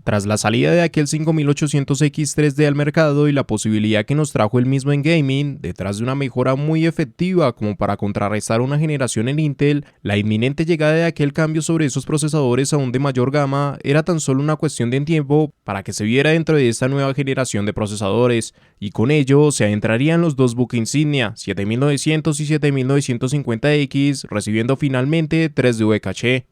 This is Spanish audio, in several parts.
Tras la salida de aquel 5800X3D al mercado y la posibilidad que nos trajo el mismo en gaming, detrás de una mejora muy efectiva como para contrarrestar una generación en Intel, la inminente llegada de aquel cambio sobre esos procesadores aún de mayor gama era tan solo una cuestión de tiempo para que se viera dentro de esta nueva generación de procesadores, y con ello se adentrarían los dos buques insignia 7900 y 7950X, recibiendo finalmente 3D caché.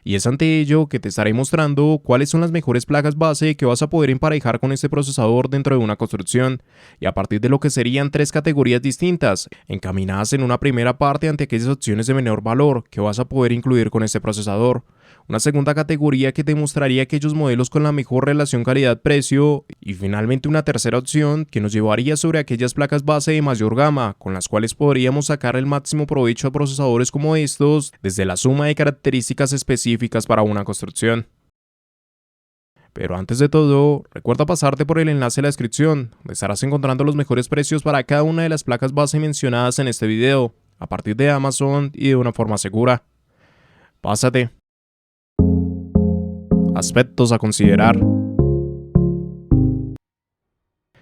Y es ante ello que te estaré mostrando cuáles son las mejores placas base que vas a poder emparejar con este procesador dentro de una construcción, y a partir de lo que serían tres categorías distintas, encaminadas en una primera parte ante aquellas opciones de menor valor que vas a poder incluir con este procesador. Una segunda categoría que te mostraría aquellos modelos con la mejor relación calidad-precio, y finalmente una tercera opción que nos llevaría sobre aquellas placas base de mayor gama, con las cuales podríamos sacar el máximo provecho a procesadores como estos, desde la suma de características específicas para una construcción. Pero antes de todo, recuerda pasarte por el enlace en la descripción, donde estarás encontrando los mejores precios para cada una de las placas base mencionadas en este video, a partir de Amazon y de una forma segura. Pásate. Aspectos a considerar.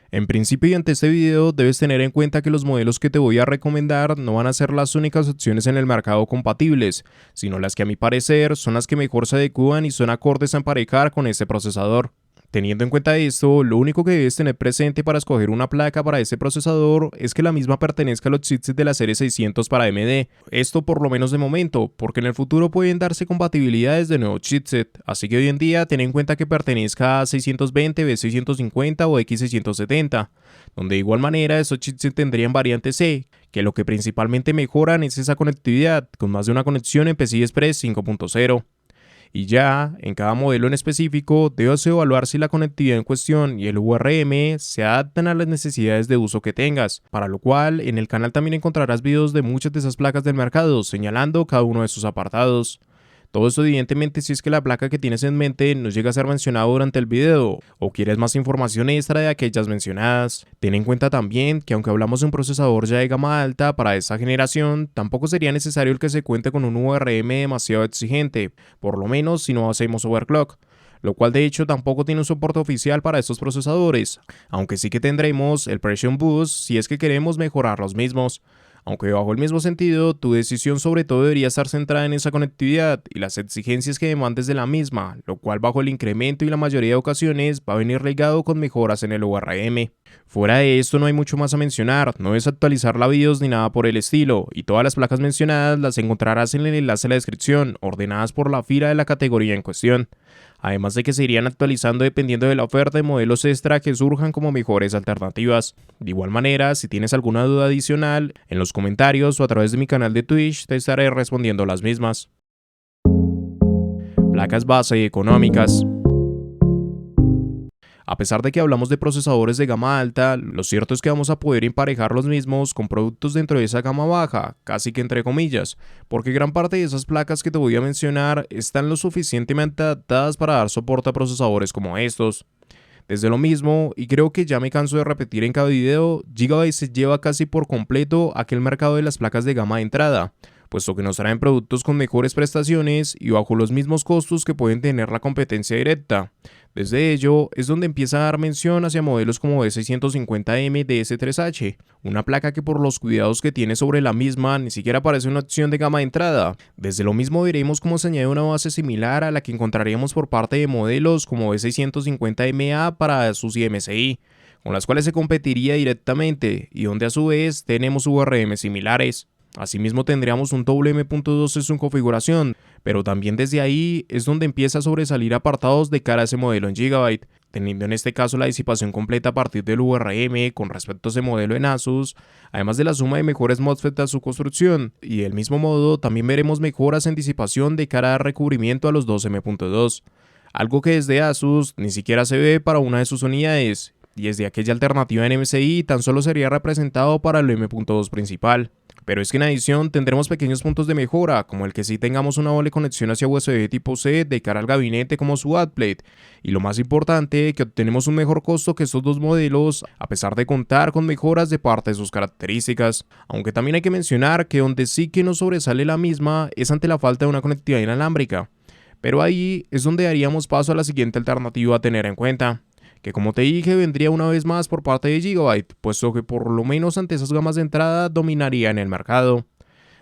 En principio y ante este video debes tener en cuenta que los modelos que te voy a recomendar no van a ser las únicas opciones en el mercado compatibles, sino las que a mi parecer son las que mejor se adecúan y son acordes a emparejar con este procesador. Teniendo en cuenta esto, lo único que debes tener presente para escoger una placa para este procesador es que la misma pertenezca a los chipsets de la serie 600 para AMD. Esto por lo menos de momento, porque en el futuro pueden darse compatibilidades de nuevo chipset, así que hoy en día ten en cuenta que pertenezca a 620, B650 o X670, donde de igual manera estos chipsets tendrían variante C, que lo que principalmente mejoran es esa conectividad, con más de una conexión en PCI Express 5.0. Y ya, en cada modelo en específico, debes evaluar si la conectividad en cuestión y el URM se adaptan a las necesidades de uso que tengas, para lo cual en el canal también encontrarás videos de muchas de esas placas del mercado, señalando cada uno de sus apartados. Todo esto evidentemente si es que la placa que tienes en mente no llega a ser mencionada durante el video, o quieres más información extra de aquellas mencionadas. Ten en cuenta también que aunque hablamos de un procesador ya de gama alta para esta generación, tampoco sería necesario el que se cuente con un URM demasiado exigente, por lo menos si no hacemos overclock, lo cual de hecho tampoco tiene un soporte oficial para estos procesadores, aunque sí que tendremos el Precision Boost si es que queremos mejorar los mismos. Aunque bajo el mismo sentido, tu decisión sobre todo debería estar centrada en esa conectividad y las exigencias que demandes de la misma, lo cual bajo el incremento y la mayoría de ocasiones va a venir ligado con mejoras en el URM. Fuera de esto no hay mucho más a mencionar, no debes actualizar la BIOS ni nada por el estilo, y todas las placas mencionadas las encontrarás en el enlace en la descripción, ordenadas por la fila de la categoría en cuestión. Además de que se irían actualizando dependiendo de la oferta de modelos extra que surjan como mejores alternativas. De igual manera, si tienes alguna duda adicional, en los comentarios o a través de mi canal de Twitch te estaré respondiendo las mismas. Placas base económicas. A pesar de que hablamos de procesadores de gama alta, lo cierto es que vamos a poder emparejar los mismos con productos dentro de esa gama baja, casi que entre comillas, porque gran parte de esas placas que te voy a mencionar están lo suficientemente adaptadas para dar soporte a procesadores como estos. Desde lo mismo, y creo que ya me canso de repetir en cada video, Gigabyte se lleva casi por completo aquel mercado de las placas de gama de entrada, puesto que nos traen productos con mejores prestaciones y bajo los mismos costos que pueden tener la competencia directa. Desde ello es donde empieza a dar mención hacia modelos como B650M de S3H, una placa que por los cuidados que tiene sobre la misma ni siquiera parece una opción de gama de entrada. Desde lo mismo veremos cómo se añade una base similar a la que encontraríamos por parte de modelos como B650MA para sus MSI, con las cuales se competiría directamente y donde a su vez tenemos URM similares. Asimismo tendríamos un WM.2 en su configuración, pero también desde ahí es donde empieza a sobresalir apartados de cara a ese modelo en Gigabyte, teniendo en este caso la disipación completa a partir del URM con respecto a ese modelo en Asus, además de la suma de mejores MOSFET a su construcción, y del mismo modo también veremos mejoras en disipación de cara a recubrimiento a los 2M.2, algo que desde Asus ni siquiera se ve para una de sus unidades, y desde aquella alternativa en MSI tan solo sería representado para el M.2 principal. Pero es que en adición tendremos pequeños puntos de mejora, como el que sí tengamos una doble conexión hacia USB tipo C de cara al gabinete como su backplate, y lo más importante, que obtenemos un mejor costo que estos dos modelos, a pesar de contar con mejoras de parte de sus características. Aunque también hay que mencionar que donde sí que nos sobresale la misma es ante la falta de una conectividad inalámbrica. Pero ahí es donde daríamos paso a la siguiente alternativa a tener en cuenta, que como te dije vendría una vez más por parte de Gigabyte, puesto que por lo menos ante esas gamas de entrada dominaría en el mercado.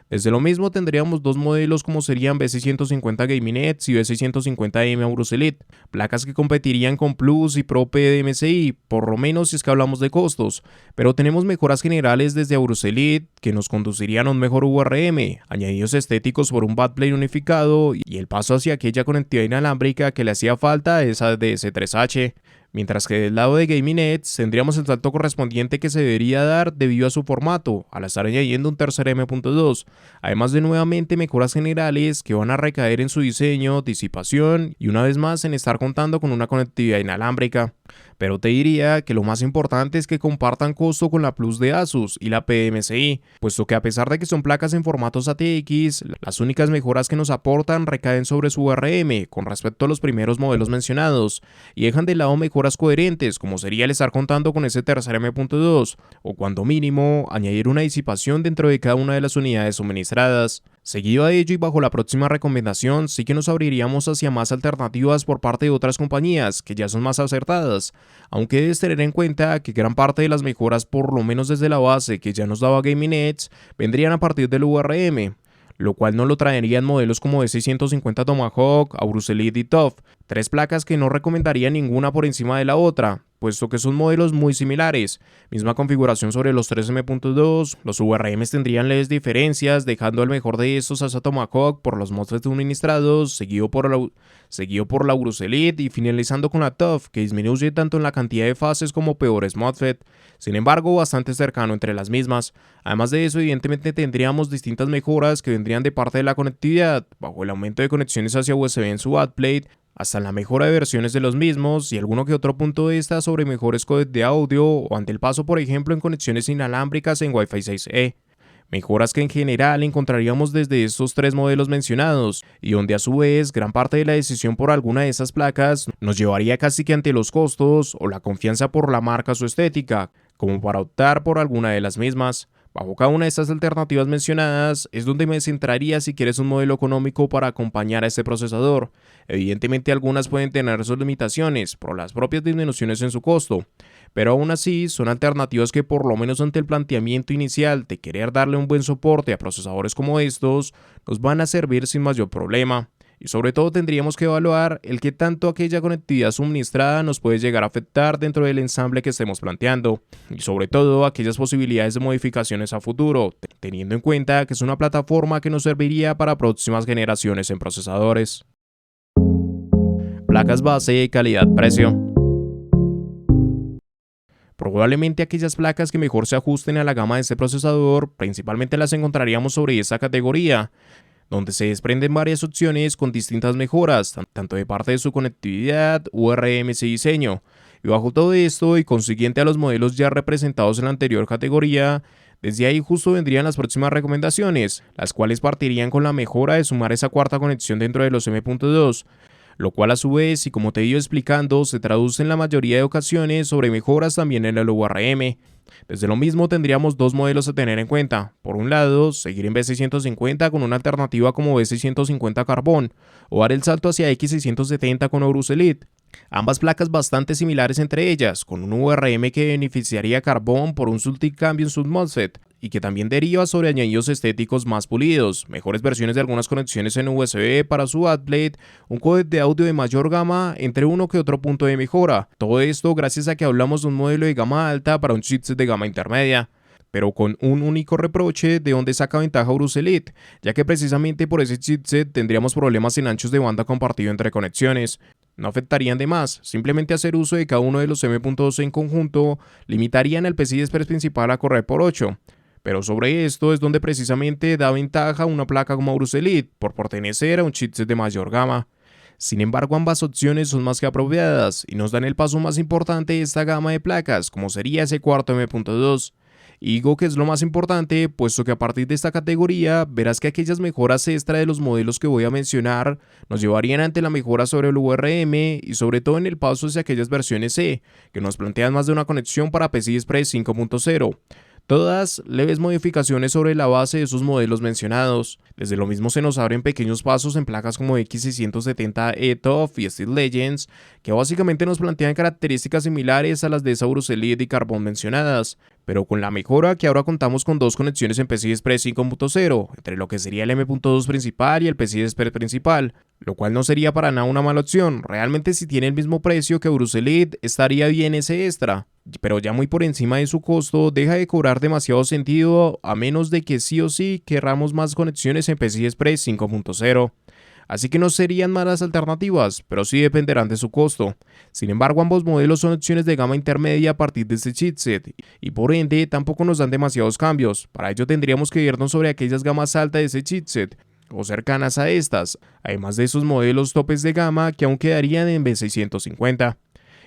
Desde lo mismo tendríamos dos modelos como serían B650 Gaming Edge y B650M Aorus Elite, placas que competirían con Plus y Pro P de MSI, por lo menos si es que hablamos de costos, pero tenemos mejoras generales desde Aorus Elite que nos conducirían a un mejor URM, añadidos estéticos por un backplane unificado y el paso hacia aquella conectividad inalámbrica que le hacía falta a esa de S3H. Mientras que del lado de Gaming Edge tendríamos el salto correspondiente que se debería dar debido a su formato, al estar añadiendo un tercer M.2, además de nuevamente mejoras generales que van a recaer en su diseño, disipación y una vez más en estar contando con una conectividad inalámbrica. Pero te diría que lo más importante es que compartan costo con la Plus de Asus y la PMSI, puesto que a pesar de que son placas en formatos ATX, las únicas mejoras que nos aportan recaen sobre su URM con respecto a los primeros modelos mencionados, y dejan de lado mejoras coherentes como sería el estar contando con ese tercer M.2, o cuando mínimo añadir una disipación dentro de cada una de las unidades suministradas. Seguido a ello y bajo la próxima recomendación, sí que nos abriríamos hacia más alternativas por parte de otras compañías que ya son más acertadas, aunque debes tener en cuenta que gran parte de las mejoras, por lo menos desde la base que ya nos daba Gaming Edge, vendrían a partir del URM, lo cual no lo traerían modelos como B650 Tomahawk, Aorus Elite y TUF, tres placas que no recomendaría ninguna por encima de la otra, puesto que son modelos muy similares, misma configuración sobre los 3M.2, los URMs tendrían leves diferencias, dejando el mejor de estos a Tomahawk por los MOSFET suministrados, seguido por la Aorus Elite y finalizando con la TUF, que disminuye tanto en la cantidad de fases como peores MOSFET, sin embargo bastante cercano entre las mismas. Además de eso, evidentemente tendríamos distintas mejoras que vendrían de parte de la conectividad, bajo el aumento de conexiones hacia USB en su backplate, hasta la mejora de versiones de los mismos y alguno que otro punto de esta sobre mejores codecs de audio o ante el paso por ejemplo en conexiones inalámbricas en Wi-Fi 6E. Mejoras que en general encontraríamos desde estos tres modelos mencionados y donde a su vez gran parte de la decisión por alguna de esas placas nos llevaría casi que ante los costos o la confianza por la marca o su estética, como para optar por alguna de las mismas. Bajo cada una de estas alternativas mencionadas es donde me centraría si quieres un modelo económico para acompañar a este procesador. Evidentemente algunas pueden tener sus limitaciones por las propias disminuciones en su costo, pero aún así son alternativas que por lo menos ante el planteamiento inicial de querer darle un buen soporte a procesadores como estos, nos van a servir sin mayor problema. Y sobre todo tendríamos que evaluar el que tanto aquella conectividad suministrada nos puede llegar a afectar dentro del ensamble que estemos planteando, y sobre todo aquellas posibilidades de modificaciones a futuro, teniendo en cuenta que es una plataforma que nos serviría para próximas generaciones en procesadores. Placas base, calidad-precio. Probablemente aquellas placas que mejor se ajusten a la gama de este procesador, principalmente las encontraríamos sobre esta categoría, donde se desprenden varias opciones con distintas mejoras, tanto de parte de su conectividad, URMs y diseño. Y bajo todo esto y consiguiente a los modelos ya representados en la anterior categoría, desde ahí justo vendrían las próximas recomendaciones, las cuales partirían con la mejora de sumar esa cuarta conexión dentro de los M.2, lo cual a su vez, y como te he ido explicando, se traduce en la mayoría de ocasiones sobre mejoras también en el URM. Desde lo mismo tendríamos dos modelos a tener en cuenta. Por un lado, seguir en B650 con una alternativa como B650 Carbon, o dar el salto hacia X670 con Aorus Elite. Ambas placas bastante similares entre ellas, con un URM que beneficiaría a Carbon por un sutil cambio en su MOSFET, y que también deriva sobre añadidos estéticos más pulidos, mejores versiones de algunas conexiones en USB para su backplate, un códec de audio de mayor gama, entre uno que otro punto de mejora. Todo esto gracias a que hablamos de un modelo de gama alta para un chipset de gama intermedia, pero con un único reproche de donde saca ventaja Aorus Elite, ya que precisamente por ese chipset tendríamos problemas en anchos de banda compartido entre conexiones. No afectarían de más, simplemente hacer uso de cada uno de los M.2 en conjunto limitarían el PCI Express principal a correr por 8. Pero sobre esto es donde precisamente da ventaja una placa como Aorus Elite, por pertenecer a un chipset de mayor gama. Sin embargo, ambas opciones son más que apropiadas y nos dan el paso más importante de esta gama de placas, como sería ese cuarto M.2. Y digo que es lo más importante, puesto que a partir de esta categoría verás que aquellas mejoras extra de los modelos que voy a mencionar nos llevarían ante la mejora sobre el URM y sobre todo en el paso hacia aquellas versiones C, que nos plantean más de una conexión para PCI Express 5.0. Todas leves modificaciones sobre la base de esos modelos mencionados. Desde lo mismo se nos abren pequeños pasos en placas como X670E TUF y Steel Legends, que básicamente nos plantean características similares a las de Saurus Elite y Carbon mencionadas, pero con la mejora que ahora contamos con dos conexiones en PCI Express 5.0, entre lo que sería el M.2 principal y el PCI Express principal, lo cual no sería para nada una mala opción. Realmente si tiene el mismo precio que Saurus Elite, estaría bien ese extra, pero ya muy por encima de su costo, deja de cobrar demasiado sentido a menos de que sí o sí querramos más conexiones en PCI Express 5.0. Así que no serían malas alternativas, pero sí dependerán de su costo. Sin embargo, ambos modelos son opciones de gama intermedia a partir de este chipset, y por ende tampoco nos dan demasiados cambios. Para ello tendríamos que irnos sobre aquellas gamas altas de ese chipset, o cercanas a estas, además de esos modelos topes de gama que aún quedarían en B650.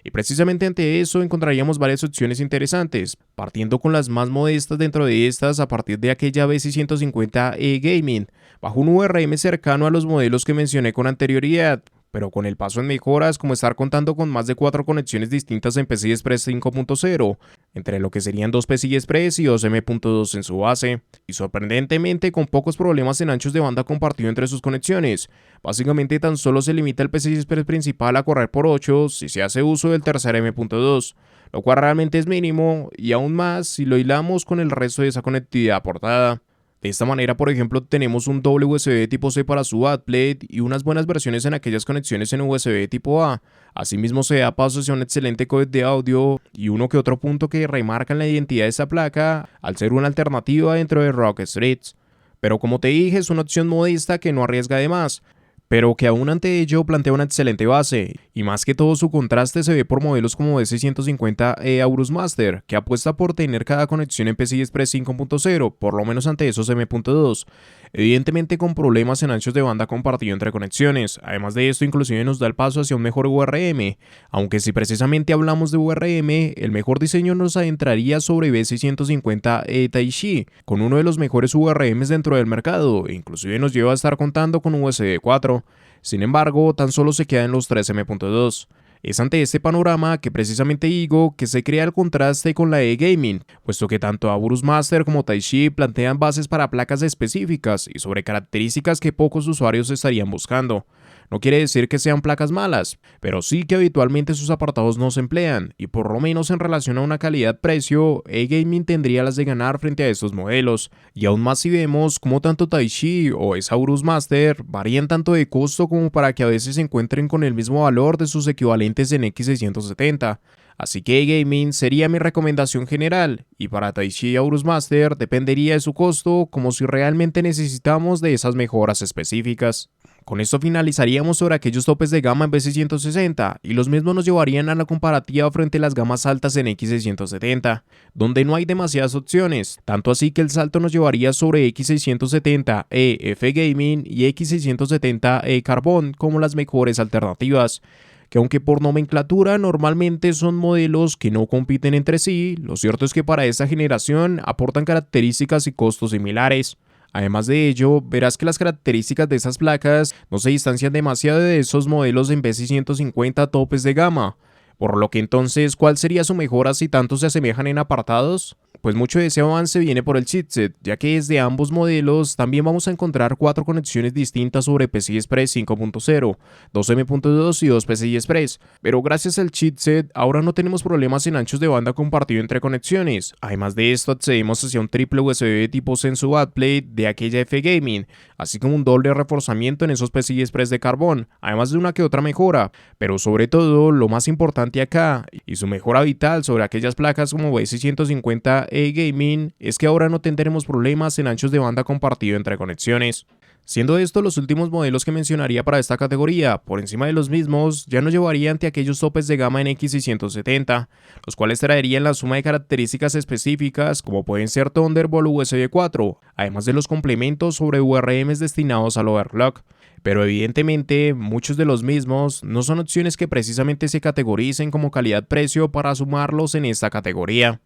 Y precisamente ante eso encontraríamos varias opciones interesantes, partiendo con las más modestas dentro de estas a partir de aquella B650E Gaming, bajo un URM cercano a los modelos que mencioné con anterioridad, pero con el paso en mejoras como estar contando con más de 4 conexiones distintas en PCI Express 5.0, entre lo que serían 2 PCI Express y 2 M.2 en su base, y sorprendentemente con pocos problemas en anchos de banda compartido entre sus conexiones. Básicamente tan solo se limita el PCI Express principal a correr por 8 si se hace uso del tercer M.2, lo cual realmente es mínimo, y aún más si lo hilamos con el resto de esa conectividad aportada. De esta manera, por ejemplo, tenemos un doble USB tipo C para su backplate y unas buenas versiones en aquellas conexiones en USB tipo A. Asimismo, se da paso hacia un excelente codec de audio y uno que otro punto que remarcan la identidad de esta placa al ser una alternativa dentro de Rock Streets. Pero como te dije, es una opción modesta que no arriesga de más, pero que aún ante ello plantea una excelente base, y más que todo su contraste se ve por modelos como S150E Aorus Master, que apuesta por tener cada conexión en PCI Express 5.0, por lo menos ante esos M.2, evidentemente con problemas en anchos de banda compartido entre conexiones. Además de esto, inclusive nos da el paso hacia un mejor URM, aunque si precisamente hablamos de URM, el mejor diseño nos adentraría sobre B650E Taishi, con uno de los mejores URMs dentro del mercado, e inclusive nos lleva a estar contando con USB 4. Sin embargo, tan solo se queda en los 3 M.2. Es ante este panorama que precisamente digo que se crea el contraste con la E-Gaming, puesto que tanto Aorus Master como Taishi plantean bases para placas específicas y sobre características que pocos usuarios estarían buscando. No quiere decir que sean placas malas, pero sí que habitualmente sus apartados no se emplean, y por lo menos en relación a una calidad-precio, E-Gaming tendría las de ganar frente a estos modelos, y aún más si vemos cómo tanto Taishi o Aorus Master varían tanto de costo como para que a veces se encuentren con el mismo valor de sus equivalentes en X670. Así que E-Gaming sería mi recomendación general, y para Taishi y Aorus Master dependería de su costo como si realmente necesitamos de esas mejoras específicas. Con esto finalizaríamos sobre aquellos topes de gama en B660 y los mismos nos llevarían a la comparativa frente a las gamas altas en X670, donde no hay demasiadas opciones, tanto así que el salto nos llevaría sobre X670E F Gaming y X670E Carbon como las mejores alternativas, que aunque por nomenclatura normalmente son modelos que no compiten entre sí, lo cierto es que para esta generación aportan características y costos similares. Además de ello, verás que las características de esas placas no se distancian demasiado de esos modelos en B650 topes de gama, por lo que entonces, ¿cuál sería su mejora si tanto se asemejan en apartados? Pues mucho de ese avance viene por el chipset, ya que desde ambos modelos también vamos a encontrar 4 conexiones distintas sobre PCI Express 5.0, 2 M.2 y 2 PCI Express, pero gracias al chipset ahora no tenemos problemas en anchos de banda compartido entre conexiones. Además de esto accedemos hacia un triple USB tipo C en su backplate de aquella F Gaming, así como un doble reforzamiento en esos PCI Express de carbón, además de una que otra mejora, pero sobre todo lo más importante acá, y su mejora vital sobre aquellas placas como B650 E-Gaming, es que ahora no tendremos problemas en anchos de banda compartido entre conexiones. Siendo estos los últimos modelos que mencionaría para esta categoría, por encima de los mismos ya nos llevaría ante aquellos topes de gama en X670, los cuales traerían la suma de características específicas como pueden ser Thunderbolt USB 4, además de los complementos sobre URMs destinados al overclock. Pero evidentemente muchos de los mismos no son opciones que precisamente se categoricen como calidad-precio para sumarlos en esta categoría.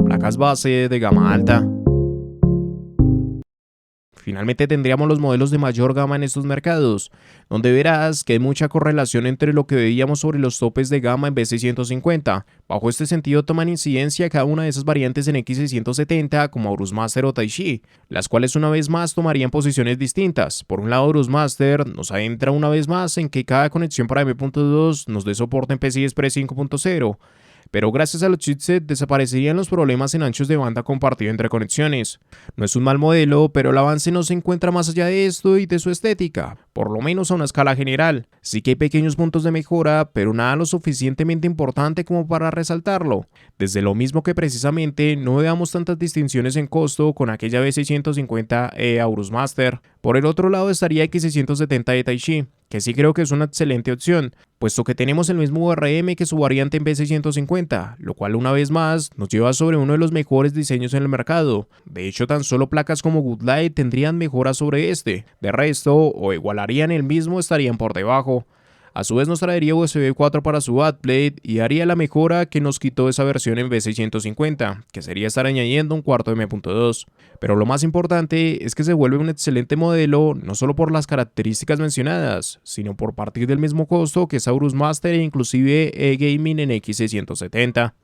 Placas base de gama alta. Finalmente tendríamos los modelos de mayor gama en estos mercados, donde verás que hay mucha correlación entre lo que veíamos sobre los topes de gama en B650. Bajo este sentido toman incidencia cada una de esas variantes en X670 como Aorus Master o Taishi, las cuales una vez más tomarían posiciones distintas. Por un lado, Aorus Master nos adentra una vez más en que cada conexión para M.2 nos dé soporte en PCI Express 5.0, pero gracias a los chipsets desaparecerían los problemas en anchos de banda compartido entre conexiones. No es un mal modelo, pero el avance no se encuentra más allá de esto y de su estética, por lo menos a una escala general. Sí que hay pequeños puntos de mejora, pero nada lo suficientemente importante como para resaltarlo. Desde lo mismo que precisamente no veamos tantas distinciones en costo con aquella B650E Aorus Master. Por el otro lado estaría X670 de Taishi, que sí creo que es una excelente opción, puesto que tenemos el mismo URM que su variante en B650, lo cual una vez más nos lleva sobre uno de los mejores diseños en el mercado. De hecho, tan solo placas como Goodlight tendrían mejoras sobre este, de resto, o igualarían el mismo o estarían por debajo. A su vez nos traería USB 4 para su backplate y haría la mejora que nos quitó esa versión en B650, que sería estar añadiendo un cuarto de M.2. Pero lo más importante es que se vuelve un excelente modelo no solo por las características mencionadas, sino por partir del mismo costo que Aorus Master e inclusive E-Gaming en X670.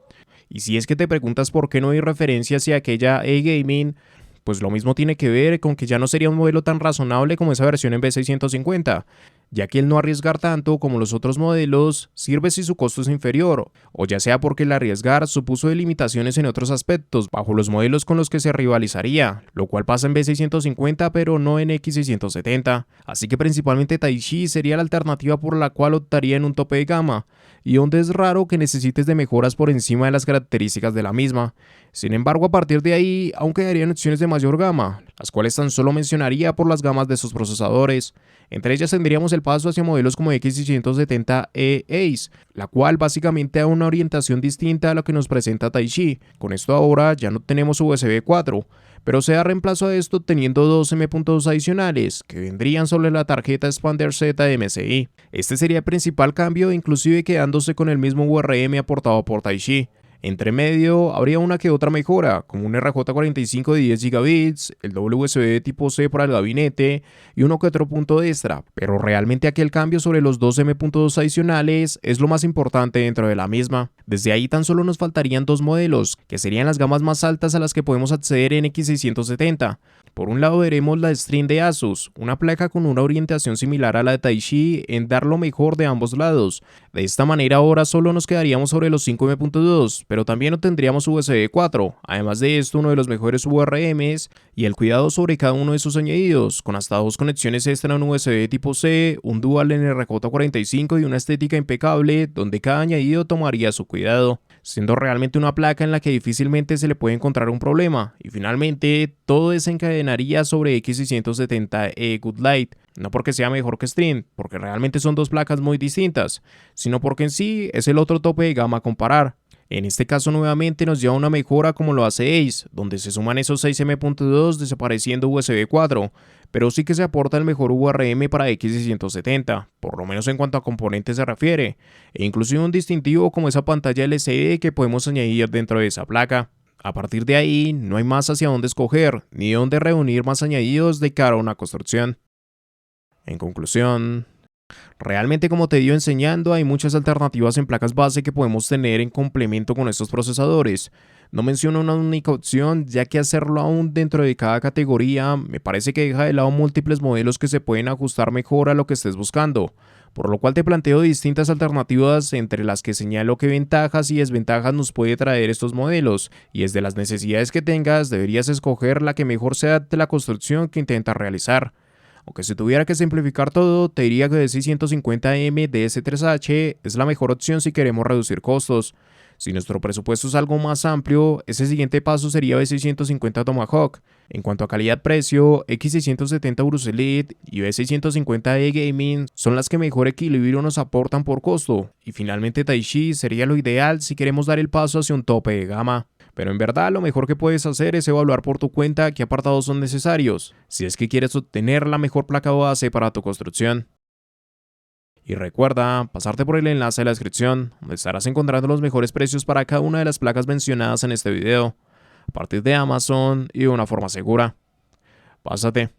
Y si es que te preguntas por qué no hay referencia hacia aquella E-Gaming, pues lo mismo tiene que ver con que ya no sería un modelo tan razonable como esa versión en B650, ya que el no arriesgar tanto como los otros modelos sirve si su costo es inferior, o ya sea porque el arriesgar supuso limitaciones en otros aspectos bajo los modelos con los que se rivalizaría, lo cual pasa en B650 pero no en X670, así que principalmente Taishi sería la alternativa por la cual optaría en un tope de gama, y donde es raro que necesites de mejoras por encima de las características de la misma. Sin embargo, a partir de ahí aún quedarían opciones de mayor gama, las cuales tan solo mencionaría por las gamas de sus procesadores. Entre ellas tendríamos el paso hacia modelos como X670E Ace, la cual básicamente da una orientación distinta a lo que nos presenta Taishi. Con esto ahora ya no tenemos USB 4, pero se da reemplazo a esto teniendo dos M.2 adicionales, que vendrían sobre la tarjeta Expander Z de MSI. Este sería el principal cambio, inclusive quedándose con el mismo URM aportado por Taishi. Entre medio habría una que otra mejora, como un RJ45 de 10 GB, el doble USB tipo C para el gabinete y uno que otro punto extra, pero realmente aquel cambio sobre los dos M.2 adicionales es lo más importante dentro de la misma. Desde ahí tan solo nos faltarían dos modelos, que serían las gamas más altas a las que podemos acceder en X670. Por un lado veremos la Stream de Asus, una placa con una orientación similar a la de Taishi en dar lo mejor de ambos lados. De esta manera ahora solo nos quedaríamos sobre los 5 M.2, pero también obtendríamos USB 4, además de esto uno de los mejores URMs y el cuidado sobre cada uno de sus añadidos, con hasta dos conexiones extra en USB tipo C, un dual en RJ45 y una estética impecable donde cada añadido tomaría su cuidado, siendo realmente una placa en la que difícilmente se le puede encontrar un problema, y finalmente todo desencadenaría sobre X670E Goodlight, no porque sea mejor que Stream, porque realmente son dos placas muy distintas, sino porque en sí es el otro tope de gama a comparar. En este caso nuevamente nos lleva una mejora como lo hace Ace, donde se suman esos 6 M.2 desapareciendo USB 4, pero sí que se aporta el mejor URM para X670, por lo menos en cuanto a componentes se refiere, e inclusive un distintivo como esa pantalla LCD que podemos añadir dentro de esa placa. A partir de ahí no hay más hacia dónde escoger, ni dónde reunir más añadidos de cara a una construcción. En conclusión, realmente como te he ido enseñando hay muchas alternativas en placas base que podemos tener en complemento con estos procesadores. No menciono una única opción, ya que hacerlo aún dentro de cada categoría me parece que deja de lado múltiples modelos que se pueden ajustar mejor a lo que estés buscando, por lo cual te planteo distintas alternativas entre las que señalo qué ventajas y desventajas nos puede traer estos modelos, y desde las necesidades que tengas deberías escoger la que mejor se adapte a la construcción que intentas realizar. Aunque si tuviera que simplificar todo, te diría que D650M DS3H es la mejor opción si queremos reducir costos. Si nuestro presupuesto es algo más amplio, ese siguiente paso sería B650 Tomahawk. En cuanto a calidad-precio, X670 Aorus Elite y B650E Gaming son las que mejor equilibrio nos aportan por costo, y finalmente Taishi sería lo ideal si queremos dar el paso hacia un tope de gama. Pero en verdad lo mejor que puedes hacer es evaluar por tu cuenta qué apartados son necesarios, si es que quieres obtener la mejor placa base para tu construcción. Y recuerda pasarte por el enlace de la descripción, donde estarás encontrando los mejores precios para cada una de las placas mencionadas en este video, a partir de Amazon y de una forma segura. Pásate.